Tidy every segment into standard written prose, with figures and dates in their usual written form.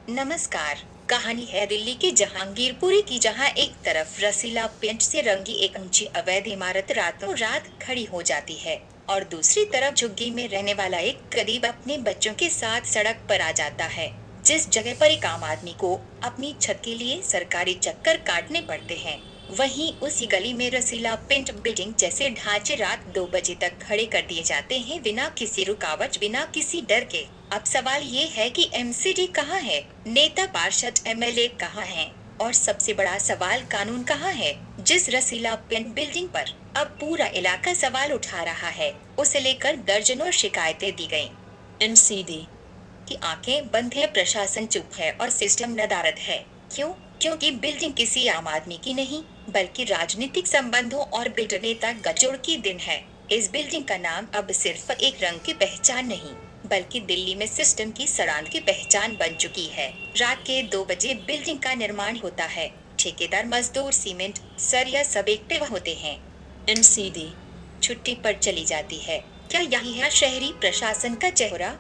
नमस्कार। कहानी है दिल्ली की जहांगीरपुरी की, जहां एक तरफ रसीला पेंट से रंगी एक ऊंची अवैध इमारत रातों रात खड़ी हो जाती है और दूसरी तरफ झुग्गी में रहने वाला एक गरीब अपने बच्चों के साथ सड़क पर आ जाता है। जिस जगह पर एक आम आदमी को अपनी छत के लिए सरकारी चक्कर काटने पड़ते हैं, वहीं उसी गली में रसीला पेंट बिल्डिंग जैसे ढांचे रात 2 बजे तक खड़े कर दिए जाते हैं, बिना किसी रुकावट, बिना किसी डर के। अब सवाल ये है कि एमसीडी कहाँ है, नेता पार्षद एमएलए कहाँ हैं, और सबसे बड़ा सवाल कानून कहाँ है, जिस रसीला पेंट बिल्डिंग पर अब पूरा इलाका सवाल उठा रहा है। उसे लेकर दर्जनों शिकायतें दी गयी। एमसीडी की आंखें बंद है, प्रशासन चुप है और सिस्टम नदारद है। क्यों? क्योंकि बिल्डिंग किसी आम आदमी की नहीं, बल्कि राजनीतिक संबंधों और बिल्डर नेता गठजोड़ की दिन है। इस बिल्डिंग का नाम अब सिर्फ एक रंग की पहचान नहीं, बल्कि दिल्ली में सिस्टम की सड़ांध की पहचान बन चुकी है। रात के 2 बजे बिल्डिंग का निर्माण होता है। ठेकेदार, मजदूर, सीमेंट, सरिया सब एक पे होते हैं। एमसीडी छुट्टी पर चली जाती है। क्या यही है शहरी प्रशासन का चेहरा?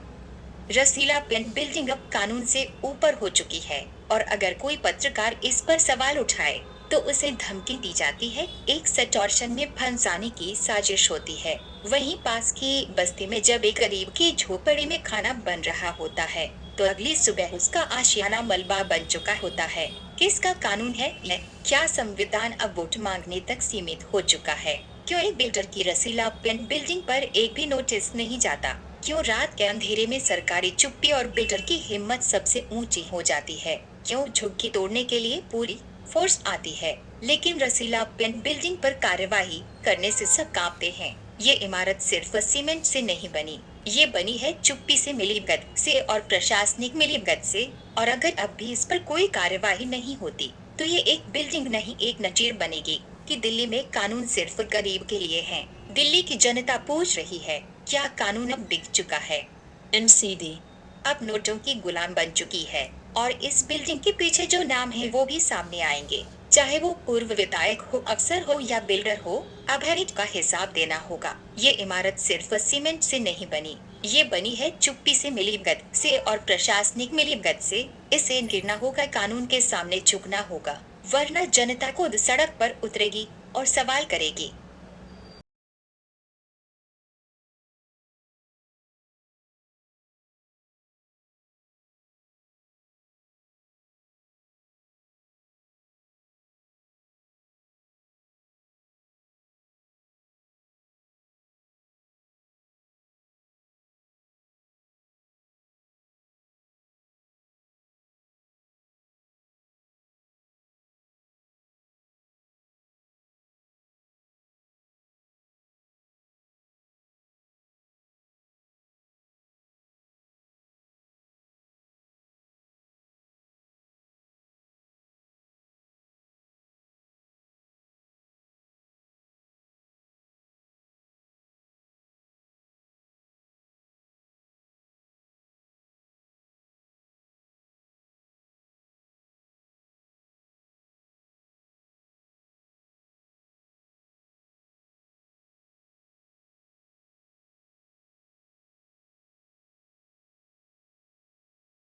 रसीला पेंट बिल्डिंग अब कानून से ऊपर हो चुकी है और अगर कोई पत्रकार इस पर सवाल उठाए तो उसे धमकी दी जाती है, एक सटॉर्शन में फंसाने की साजिश होती है। वहीं पास की बस्ती में जब एक गरीब की झोपड़ी में खाना बन रहा होता है तो अगली सुबह उसका आशियाना मलबा बन चुका होता है। किसका कानून है यह? क्या संविधान अब वोट मांगने तक सीमित हो चुका है? क्यों एक बिल्डर की रसीला पेंट बिल्डिंग पर एक भी नोटिस नहीं जाता? क्यों रात के अंधेरे में सरकारी चुप्पी और बिल्डर की हिम्मत सबसे ऊंची हो जाती है? क्यों झुग्गी तोड़ने के लिए पूरी फोर्स आती है, लेकिन रसीला पेंट बिल्डिंग पर कार्यवाही करने से सब कांपते हैं? ये इमारत सिर्फ सीमेंट से नहीं बनी, ये बनी है चुप्पी से, मिलीभगत से और प्रशासनिक मिलीभगत से। और अगर अब भी इस पर कोई कार्यवाही नहीं होती तो ये एक बिल्डिंग नहीं, एक नजीर बनेगी कि दिल्ली में कानून सिर्फ गरीब के लिए है। दिल्ली की जनता पूछ रही है, क्या कानून अब बिक चुका है? एमसीडी अब नोटों की गुलाम बन चुकी है और इस बिल्डिंग के पीछे जो नाम है वो भी सामने आएंगे, चाहे वो पूर्व विधायक हो, अफसर हो या बिल्डर हो। अब हर एक का हिसाब देना होगा। ये इमारत सिर्फ सीमेंट से नहीं बनी, ये बनी है चुप्पी से, मिलीभगत से और प्रशासनिक मिलीभगत से। इसे गिरना होगा, कानून के सामने झुकना होगा, वरना जनता खुद सड़क पर उतरेगी और सवाल करेगी।